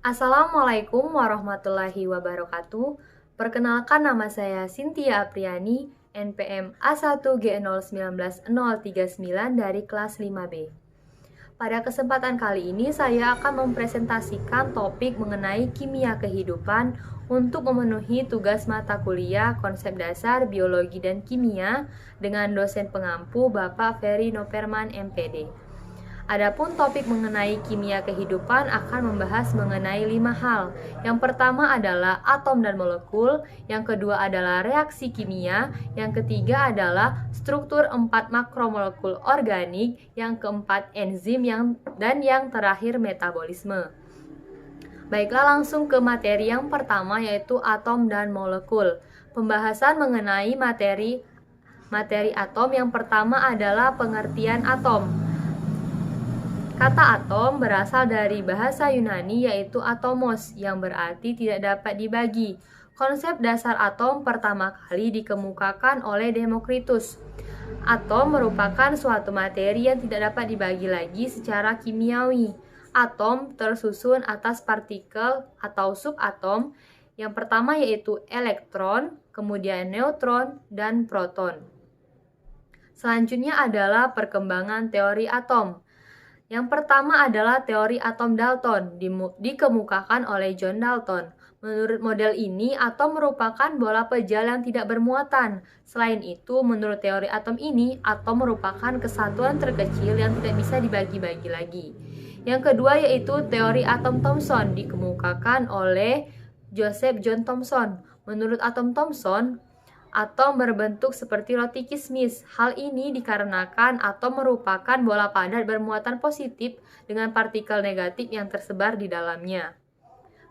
Assalamualaikum warahmatullahi wabarakatuh. Perkenalkan, nama saya Cynthia Apriani, NPM A1G019-039 dari kelas 5B. Pada kesempatan kali ini saya akan mempresentasikan topik mengenai kimia kehidupan untuk memenuhi tugas mata kuliah konsep dasar biologi dan kimia dengan dosen pengampu Bapak Ferry Noperman MPD. Adapun topik mengenai kimia kehidupan akan membahas mengenai 5 hal. Yang pertama adalah atom dan molekul, yang kedua adalah reaksi kimia, yang ketiga adalah struktur 4 makromolekul organik, yang keempat enzim, dan yang terakhir metabolisme. Baiklah, langsung ke materi yang pertama, yaitu atom dan molekul. Pembahasan mengenai materi atom yang pertama adalah pengertian atom. Kata atom berasal dari bahasa Yunani yaitu atomos yang berarti tidak dapat dibagi. Konsep dasar atom pertama kali dikemukakan oleh Demokritus. Atom merupakan suatu materi yang tidak dapat dibagi lagi secara kimiawi. Atom tersusun atas partikel atau subatom. Yang pertama yaitu elektron, kemudian neutron, dan proton. Selanjutnya adalah perkembangan teori atom. Yang pertama adalah teori atom Dalton, dikemukakan oleh John Dalton. Menurut model ini, atom merupakan bola pejal yang tidak bermuatan. Selain itu, menurut teori atom ini, atom merupakan kesatuan terkecil yang tidak bisa dibagi-bagi lagi. Yang kedua yaitu teori atom Thomson, dikemukakan oleh Joseph John Thomson. Menurut atom Thomson, atom berbentuk seperti roti kismis. Hal ini dikarenakan atom merupakan bola padat bermuatan positif dengan partikel negatif yang tersebar di dalamnya.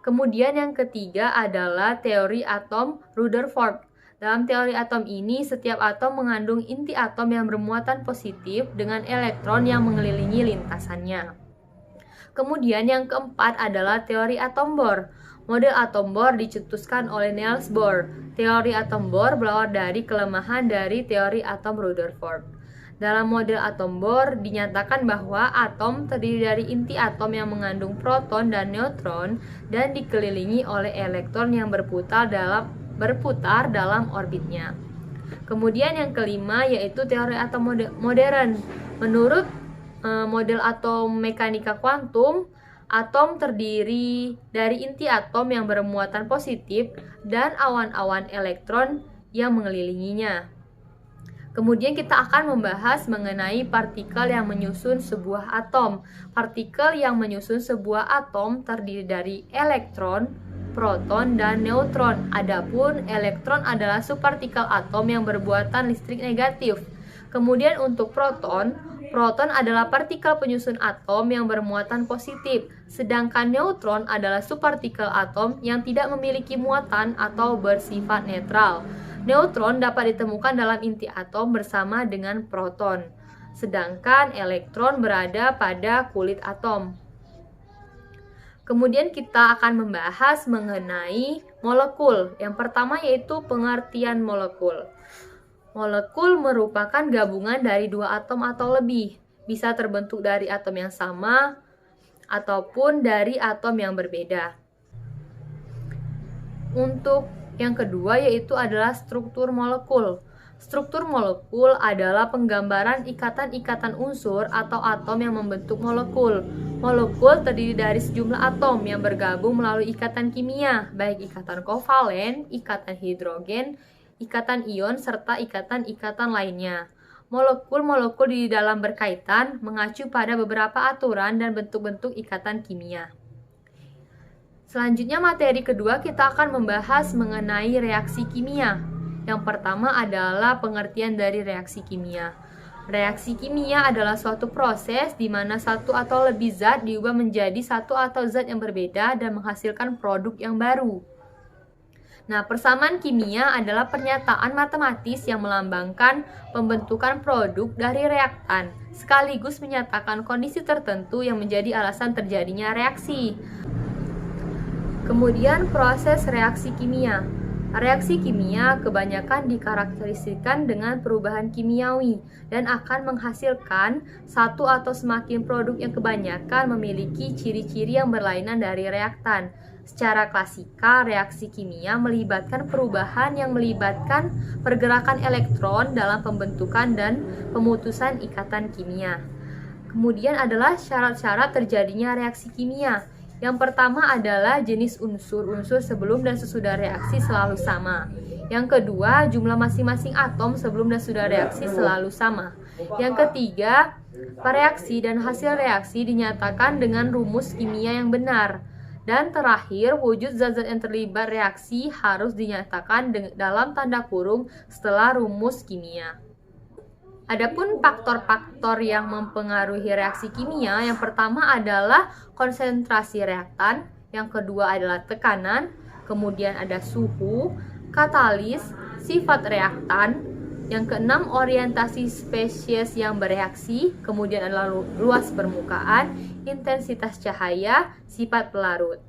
Kemudian yang ketiga adalah teori atom Rutherford. Dalam teori atom ini, setiap atom mengandung inti atom yang bermuatan positif dengan elektron yang mengelilingi lintasannya. Kemudian yang keempat adalah teori atom Bohr. Model atom Bohr dicetuskan oleh Niels Bohr. Teori atom Bohr berawal dari kelemahan dari teori atom Rutherford. Dalam model atom Bohr dinyatakan bahwa atom terdiri dari inti atom yang mengandung proton dan neutron dan dikelilingi oleh elektron yang berputar dalam orbitnya. Kemudian yang kelima yaitu teori atom modern. Menurut model atom mekanika kuantum, atom terdiri dari inti atom yang bermuatan positif dan awan-awan elektron yang mengelilinginya. Kemudian kita akan membahas mengenai partikel yang menyusun sebuah atom. Partikel yang menyusun sebuah atom terdiri dari elektron, proton, dan neutron. Adapun elektron adalah subpartikel atom yang bermuatan listrik negatif. Kemudian untuk proton adalah partikel penyusun atom yang bermuatan positif, sedangkan neutron adalah subpartikel atom yang tidak memiliki muatan atau bersifat netral. Neutron dapat ditemukan dalam inti atom bersama dengan proton, sedangkan elektron berada pada kulit atom. Kemudian kita akan membahas mengenai molekul. Yang pertama yaitu pengertian molekul. Molekul merupakan gabungan dari dua atom atau lebih, bisa terbentuk dari atom yang sama ataupun dari atom yang berbeda. Untuk yang kedua yaitu adalah struktur molekul. Struktur molekul adalah penggambaran ikatan-ikatan unsur atau atom yang membentuk molekul. Molekul terdiri dari sejumlah atom yang bergabung melalui ikatan kimia, baik ikatan kovalen, ikatan hidrogen, ikatan ion, serta ikatan-ikatan lainnya. Molekul-molekul di dalam berkaitan mengacu pada beberapa aturan dan bentuk-bentuk ikatan kimia. Selanjutnya materi kedua kita akan membahas mengenai reaksi kimia. Yang pertama adalah pengertian dari reaksi kimia. Reaksi kimia adalah suatu proses di mana satu atau lebih zat diubah menjadi satu atau zat yang berbeda dan menghasilkan produk yang baru. Nah, persamaan kimia adalah pernyataan matematis yang melambangkan pembentukan produk dari reaktan, sekaligus menyatakan kondisi tertentu yang menjadi alasan terjadinya reaksi. Kemudian proses reaksi kimia. Reaksi kimia kebanyakan dikarakteristikkan dengan perubahan kimiawi dan akan menghasilkan satu atau semakin produk yang kebanyakan memiliki ciri-ciri yang berlainan dari reaktan. Secara klasika, reaksi kimia melibatkan perubahan yang melibatkan pergerakan elektron dalam pembentukan dan pemutusan ikatan kimia. Kemudian adalah syarat-syarat terjadinya reaksi kimia. Yang pertama adalah jenis unsur-unsur sebelum dan sesudah reaksi selalu sama. Yang kedua, jumlah masing-masing atom sebelum dan sesudah reaksi selalu sama. Yang ketiga, reaksi dan hasil reaksi dinyatakan dengan rumus kimia yang benar. Dan terakhir, wujud zat-zat yang terlibat reaksi harus dinyatakan dalam tanda kurung setelah rumus kimia. Adapun faktor-faktor yang mempengaruhi reaksi kimia, yang pertama adalah konsentrasi reaktan, yang kedua adalah tekanan, kemudian ada suhu, katalis, sifat reaktan, yang keenam orientasi spesies yang bereaksi, kemudian adalah luas permukaan, intensitas cahaya, sifat pelarut.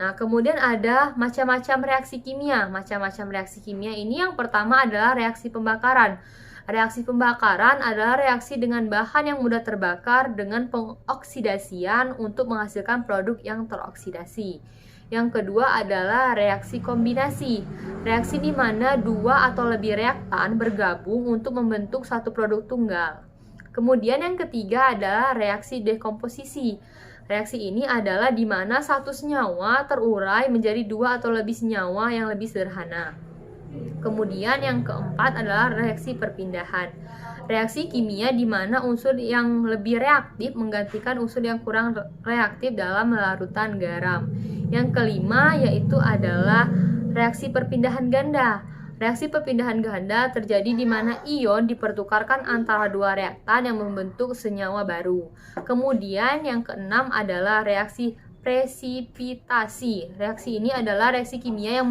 Nah, kemudian ada macam-macam reaksi kimia. Macam-macam reaksi kimia ini yang pertama adalah reaksi pembakaran. Reaksi pembakaran adalah reaksi dengan bahan yang mudah terbakar dengan pengoksidasian untuk menghasilkan produk yang teroksidasi. Yang kedua adalah reaksi kombinasi. Reaksi di mana dua atau lebih reaktan bergabung untuk membentuk satu produk tunggal. Kemudian yang ketiga adalah reaksi dekomposisi. Reaksi ini adalah di mana satu senyawa terurai menjadi dua atau lebih senyawa yang lebih sederhana. Kemudian yang keempat adalah reaksi perpindahan. Reaksi kimia di mana unsur yang lebih reaktif menggantikan unsur yang kurang reaktif dalam larutan garam. Yang kelima yaitu adalah reaksi perpindahan ganda. Reaksi perpindahan ganda terjadi di mana ion dipertukarkan antara dua reaktan yang membentuk senyawa baru. Kemudian yang keenam adalah reaksi presipitasi. Reaksi ini adalah reaksi kimia yang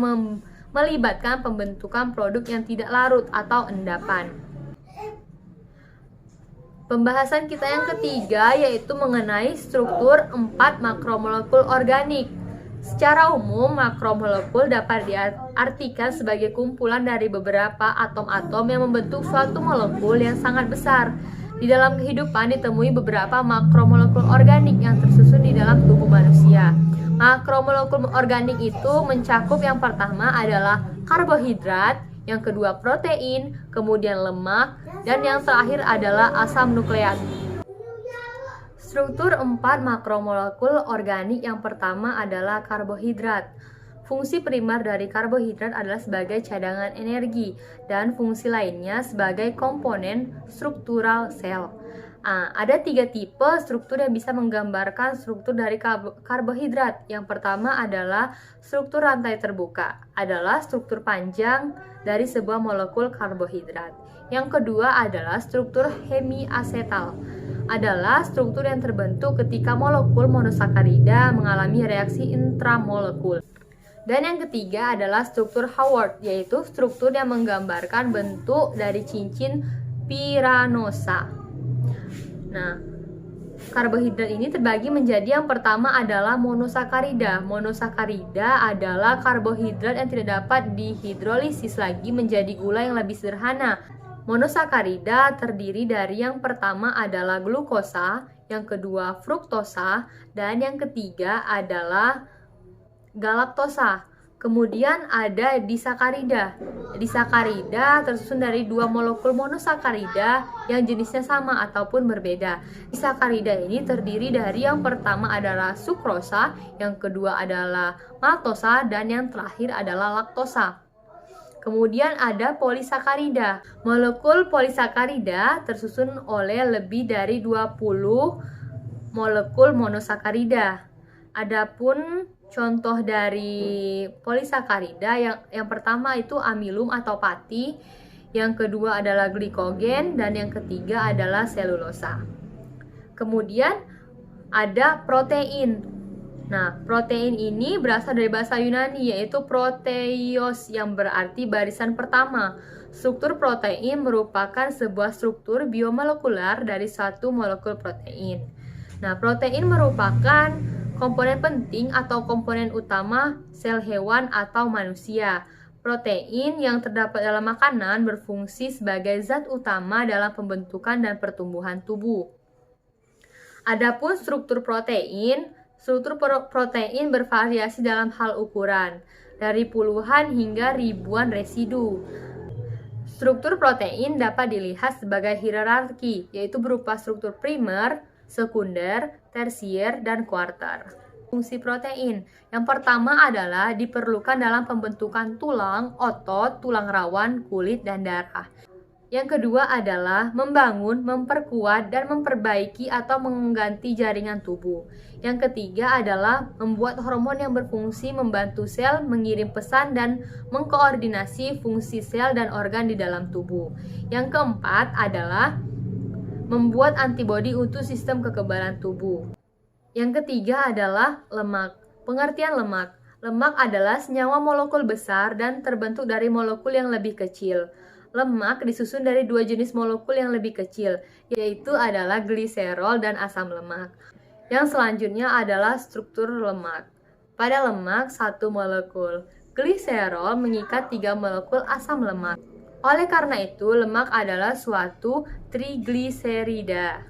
melibatkan pembentukan produk yang tidak larut atau endapan. Pembahasan kita yang ketiga yaitu mengenai struktur 4 makromolekul organik. Secara umum, makromolekul dapat diartikan sebagai kumpulan dari beberapa atom-atom yang membentuk suatu molekul yang sangat besar. Di dalam kehidupan ditemui beberapa makromolekul organik yang tersusun di dalam tubuh manusia. Makromolekul organik itu mencakup yang pertama adalah karbohidrat, yang kedua protein, kemudian lemak, dan yang terakhir adalah asam nukleat. Struktur 4 makromolekul organik yang pertama adalah karbohidrat. Fungsi primer dari karbohidrat adalah sebagai cadangan energi dan fungsi lainnya sebagai komponen struktural sel. Ada 3 tipe struktur yang bisa menggambarkan struktur dari karbohidrat. Yang pertama adalah struktur rantai terbuka, adalah struktur panjang dari sebuah molekul karbohidrat. Yang kedua adalah struktur hemiasetal, adalah struktur yang terbentuk ketika molekul monosakarida mengalami reaksi intramolekul. Dan yang ketiga adalah struktur Haworth, yaitu struktur yang menggambarkan bentuk dari cincin piranosa. Nah, karbohidrat ini terbagi menjadi yang pertama adalah monosakarida. Monosakarida adalah karbohidrat yang tidak dapat dihidrolisis lagi menjadi gula yang lebih sederhana. Monosakarida terdiri dari yang pertama adalah glukosa, yang kedua fruktosa, dan yang ketiga adalah galaktosa. Kemudian ada disakarida. Disakarida tersusun dari 2 molekul monosakarida yang jenisnya sama ataupun berbeda. Disakarida ini terdiri dari yang pertama adalah sukrosa, yang kedua adalah maltosa, dan yang terakhir adalah laktosa. Kemudian ada polisakarida. Molekul polisakarida tersusun oleh lebih dari 20 molekul monosakarida. Adapun contoh dari polisakarida yang pertama itu amilum atau pati, yang kedua adalah glikogen, dan yang ketiga adalah selulosa. Kemudian ada protein. Nah, protein ini berasal dari bahasa Yunani yaitu proteios yang berarti barisan pertama. Struktur protein merupakan sebuah struktur biomolekular dari satu molekul protein. Nah, protein merupakan komponen penting atau komponen utama sel hewan atau manusia. Protein yang terdapat dalam makanan berfungsi sebagai zat utama dalam pembentukan dan pertumbuhan tubuh. Adapun struktur protein bervariasi dalam hal ukuran, dari puluhan hingga ribuan residu. Struktur protein dapat dilihat sebagai hierarki, yaitu berupa struktur primer, sekunder, tersier, dan kuarter. Fungsi protein yang pertama adalah diperlukan dalam pembentukan tulang, otot, tulang rawan, kulit, dan darah. Yang kedua adalah membangun, memperkuat, dan memperbaiki atau mengganti jaringan tubuh. Yang ketiga adalah membuat hormon yang berfungsi membantu sel mengirim pesan dan mengkoordinasi fungsi sel dan organ di dalam tubuh. Yang keempat adalah membuat antibodi untuk sistem kekebalan tubuh. Yang ketiga adalah lemak. Pengertian lemak. Lemak adalah senyawa molekul besar dan terbentuk dari molekul yang lebih kecil. Lemak disusun dari dua jenis molekul yang lebih kecil, yaitu adalah gliserol dan asam lemak. Yang selanjutnya adalah struktur lemak. Pada lemak, satu molekul gliserol mengikat 3 molekul asam lemak. Oleh karena itu, lemak adalah suatu trigliserida.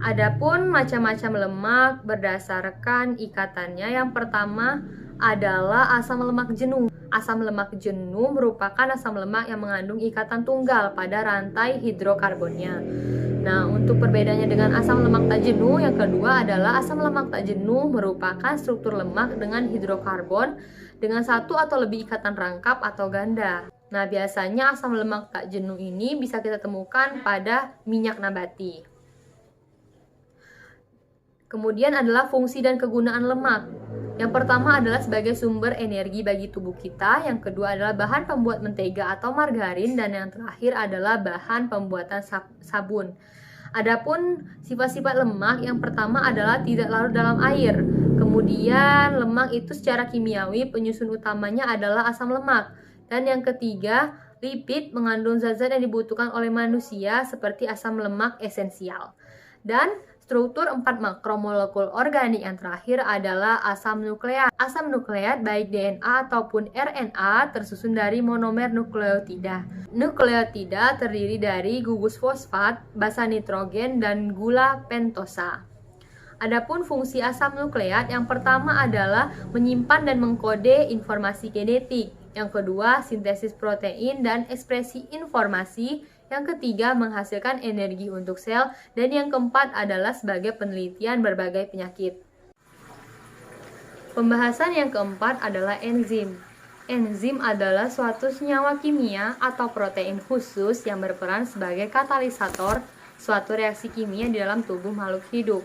Adapun macam-macam lemak berdasarkan ikatannya. Yang pertama adalah asam lemak jenuh. Asam lemak jenuh merupakan asam lemak yang mengandung ikatan tunggal pada rantai hidrokarbonnya. Nah, untuk perbedaannya dengan asam lemak tak jenuh, yang kedua adalah asam lemak tak jenuh merupakan struktur lemak dengan hidrokarbon dengan satu atau lebih ikatan rangkap atau ganda. Nah, biasanya asam lemak tak jenuh ini bisa kita temukan pada minyak nabati. Kemudian adalah fungsi dan kegunaan lemak. Yang pertama adalah sebagai sumber energi bagi tubuh kita, yang kedua adalah bahan pembuat mentega atau margarin, dan yang terakhir adalah bahan pembuatan sabun. Adapun sifat-sifat lemak, yang pertama adalah tidak larut dalam air. Kemudian lemak itu secara kimiawi penyusun utamanya adalah asam lemak. Dan yang ketiga, lipid mengandung zat-zat yang dibutuhkan oleh manusia seperti asam lemak esensial. Dan struktur 4 makromolekul organik yang terakhir adalah asam nukleat. Asam nukleat baik DNA ataupun RNA tersusun dari monomer nukleotida. Nukleotida terdiri dari gugus fosfat, basa nitrogen, dan gula pentosa. Adapun fungsi asam nukleat yang pertama adalah menyimpan dan mengkode informasi genetik. Yang kedua, sintesis protein dan ekspresi informasi. Yang ketiga, menghasilkan energi untuk sel. Dan yang keempat adalah sebagai penelitian berbagai penyakit. Pembahasan yang keempat adalah enzim. Enzim adalah suatu senyawa kimia atau protein khusus yang berperan sebagai katalisator suatu reaksi kimia di dalam tubuh makhluk hidup.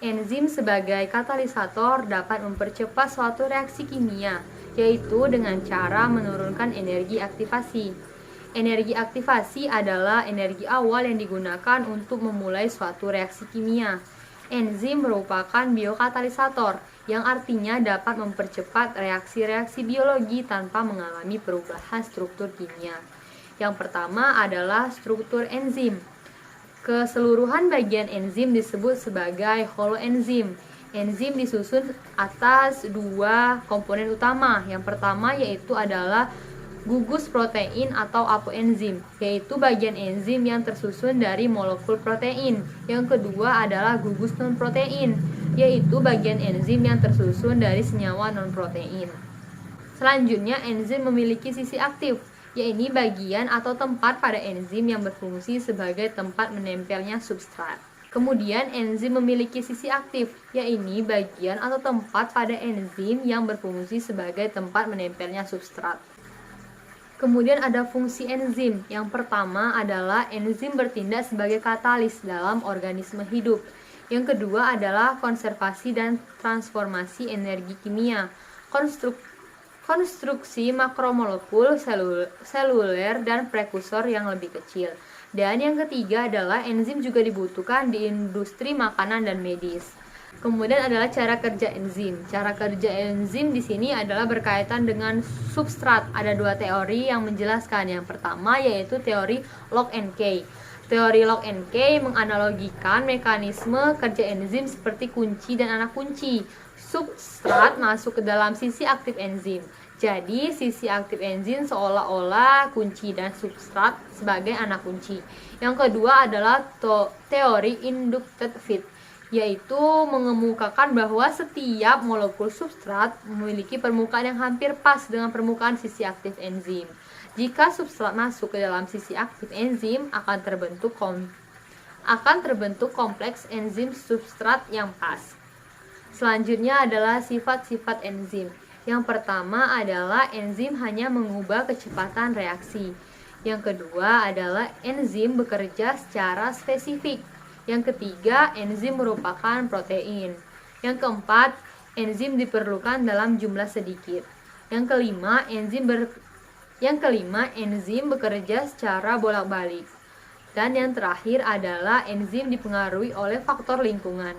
Enzim sebagai katalisator dapat mempercepat suatu reaksi kimia, yaitu dengan cara menurunkan energi aktivasi. Energi aktivasi adalah energi awal yang digunakan untuk memulai suatu reaksi kimia. Enzim merupakan biokatalisator, yang artinya dapat mempercepat reaksi-reaksi biologi tanpa mengalami perubahan struktur kimia. Yang pertama adalah struktur enzim. Keseluruhan bagian enzim disebut sebagai holoenzim. Enzim disusun atas 2 komponen utama. Yang pertama yaitu adalah gugus protein atau apoenzim, yaitu bagian enzim yang tersusun dari molekul protein. Yang kedua adalah gugus non-protein, yaitu bagian enzim yang tersusun dari senyawa non-protein. Selanjutnya, enzim memiliki sisi aktif, yaitu bagian atau tempat pada enzim yang berfungsi sebagai tempat menempelnya substrat. Kemudian, enzim memiliki sisi aktif, yaitu bagian atau tempat pada enzim yang berfungsi sebagai tempat menempelnya substrat. Kemudian ada fungsi enzim. Yang pertama adalah enzim bertindak sebagai katalis dalam organisme hidup. Yang kedua adalah konservasi dan transformasi energi kimia, konstruksi makromolekul seluler dan prekursor yang lebih kecil. Dan yang ketiga adalah enzim juga dibutuhkan di industri makanan dan medis. Kemudian adalah cara kerja enzim. Cara kerja enzim di sini adalah berkaitan dengan substrat. Ada 2 teori yang menjelaskan. Yang pertama yaitu teori Lock and Key. Teori Lock and Key menganalogikan mekanisme kerja enzim seperti kunci dan anak kunci. Substrat masuk ke dalam sisi aktif enzim. Jadi, sisi aktif enzim seolah-olah kunci dan substrat sebagai anak kunci. Yang kedua adalah teori inducted fit, yaitu mengemukakan bahwa setiap molekul substrat memiliki permukaan yang hampir pas dengan permukaan sisi aktif enzim. Jika substrat masuk ke dalam sisi aktif enzim, akan terbentuk kompleks enzim substrat yang pas. Selanjutnya adalah sifat-sifat enzim. Yang pertama adalah enzim hanya mengubah kecepatan reaksi. Yang kedua adalah enzim bekerja secara spesifik. Yang ketiga, enzim merupakan protein. Yang keempat, enzim diperlukan dalam jumlah sedikit. Yang kelima, enzim bekerja secara bolak-balik. Dan yang terakhir adalah enzim dipengaruhi oleh faktor lingkungan.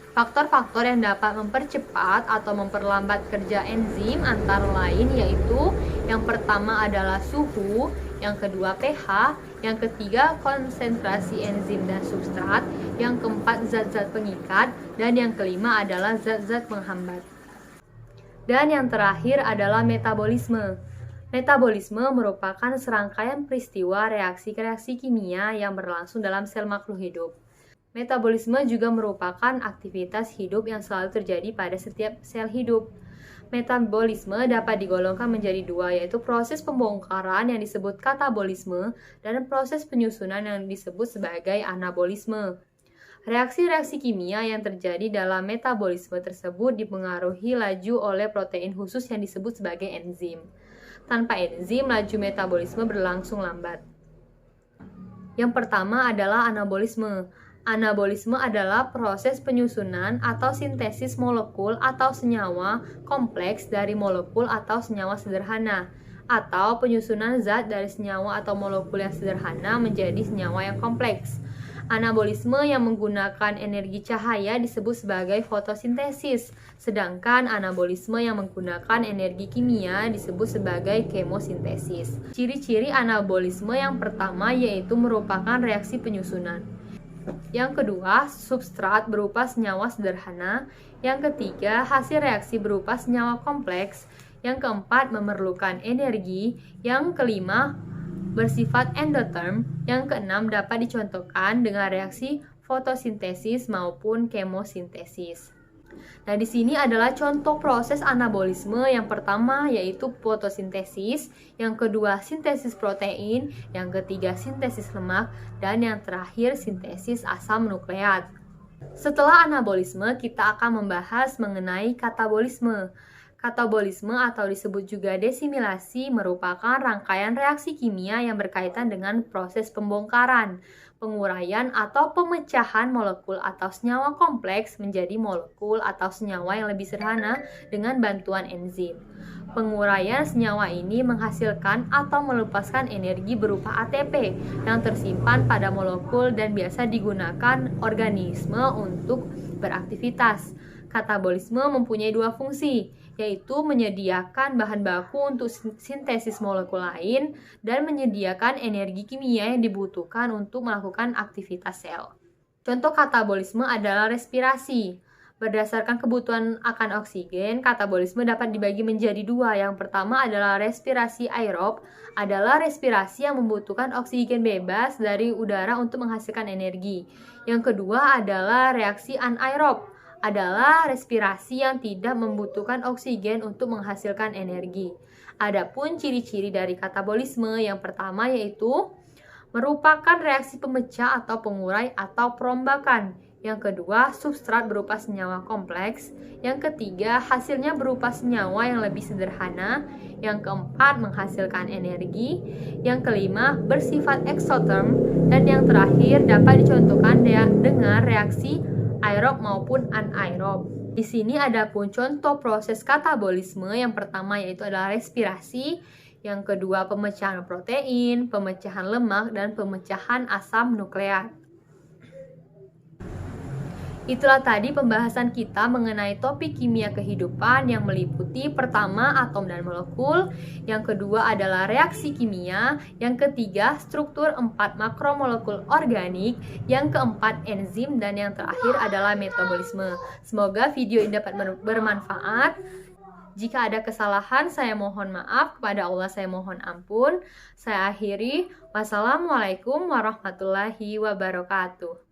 Faktor-faktor yang dapat mempercepat atau memperlambat kerja enzim antara lain yaitu yang pertama adalah suhu, yang kedua pH, yang ketiga konsentrasi enzim dan substrat, yang keempat zat-zat pengikat, dan yang kelima adalah zat-zat penghambat. Dan yang terakhir adalah metabolisme. Metabolisme merupakan serangkaian peristiwa reaksi-reaksi kimia yang berlangsung dalam sel makhluk hidup. Metabolisme juga merupakan aktivitas hidup yang selalu terjadi pada setiap sel hidup. Metabolisme dapat digolongkan menjadi dua, yaitu proses pembongkaran yang disebut katabolisme dan proses penyusunan yang disebut sebagai anabolisme. Reaksi-reaksi kimia yang terjadi dalam metabolisme tersebut dipengaruhi laju oleh protein khusus yang disebut sebagai enzim. Tanpa enzim, laju metabolisme berlangsung lambat. Yang pertama adalah anabolisme. Anabolisme adalah proses penyusunan atau sintesis molekul atau senyawa kompleks dari molekul atau senyawa sederhana, atau penyusunan zat dari senyawa atau molekul yang sederhana menjadi senyawa yang kompleks. Anabolisme yang menggunakan energi cahaya disebut sebagai fotosintesis, sedangkan anabolisme yang menggunakan energi kimia disebut sebagai kemosintesis. Ciri-ciri anabolisme yang pertama yaitu merupakan reaksi penyusunan. Yang kedua, substrat berupa senyawa sederhana. Yang ketiga, hasil reaksi berupa senyawa kompleks. Yang keempat, memerlukan energi. Yang kelima, bersifat endoterm. Yang keenam, dapat dicontohkan dengan reaksi fotosintesis maupun kemosintesis. Nah, di sini adalah contoh proses anabolisme. Yang pertama yaitu fotosintesis, yang kedua sintesis protein, yang ketiga sintesis lemak, dan yang terakhir sintesis asam nukleat. Setelah anabolisme, kita akan membahas mengenai katabolisme. Katabolisme atau disebut juga desimilasi merupakan rangkaian reaksi kimia yang berkaitan dengan proses pembongkaran, penguraian atau pemecahan molekul atau senyawa kompleks menjadi molekul atau senyawa yang lebih sederhana dengan bantuan enzim. Penguraian senyawa ini menghasilkan atau melepaskan energi berupa ATP yang tersimpan pada molekul dan biasa digunakan organisme untuk beraktivitas. Katabolisme mempunyai dua fungsi, yaitu menyediakan bahan baku untuk sintesis molekul lain dan menyediakan energi kimia yang dibutuhkan untuk melakukan aktivitas sel. Contoh katabolisme adalah respirasi. Berdasarkan kebutuhan akan oksigen, katabolisme dapat dibagi menjadi dua. Yang pertama adalah respirasi aerob, adalah respirasi yang membutuhkan oksigen bebas dari udara untuk menghasilkan energi. Yang kedua adalah reaksi anaerob, adalah respirasi yang tidak membutuhkan oksigen untuk menghasilkan energi. Adapun ciri-ciri dari katabolisme yang pertama yaitu merupakan reaksi pemecah atau pengurai atau perombakan. Yang kedua, substrat berupa senyawa kompleks. Yang ketiga, hasilnya berupa senyawa yang lebih sederhana. Yang keempat, menghasilkan energi. Yang kelima, bersifat eksoterm. Dan yang terakhir, dapat dicontohkan dengan reaksi aerob maupun anaerob. Di sini ada pun contoh proses katabolisme. Yang pertama yaitu adalah respirasi, yang kedua pemecahan protein, pemecahan lemak, dan pemecahan asam nukleat. Itulah tadi pembahasan kita mengenai topik kimia kehidupan yang meliputi pertama atom dan molekul, yang kedua adalah reaksi kimia, yang ketiga struktur 4 makromolekul organik, yang keempat enzim, dan yang terakhir adalah metabolisme. Semoga video ini dapat bermanfaat. Jika ada kesalahan, saya mohon maaf. Kepada Allah saya mohon ampun. Saya akhiri. Wassalamualaikum warahmatullahi wabarakatuh.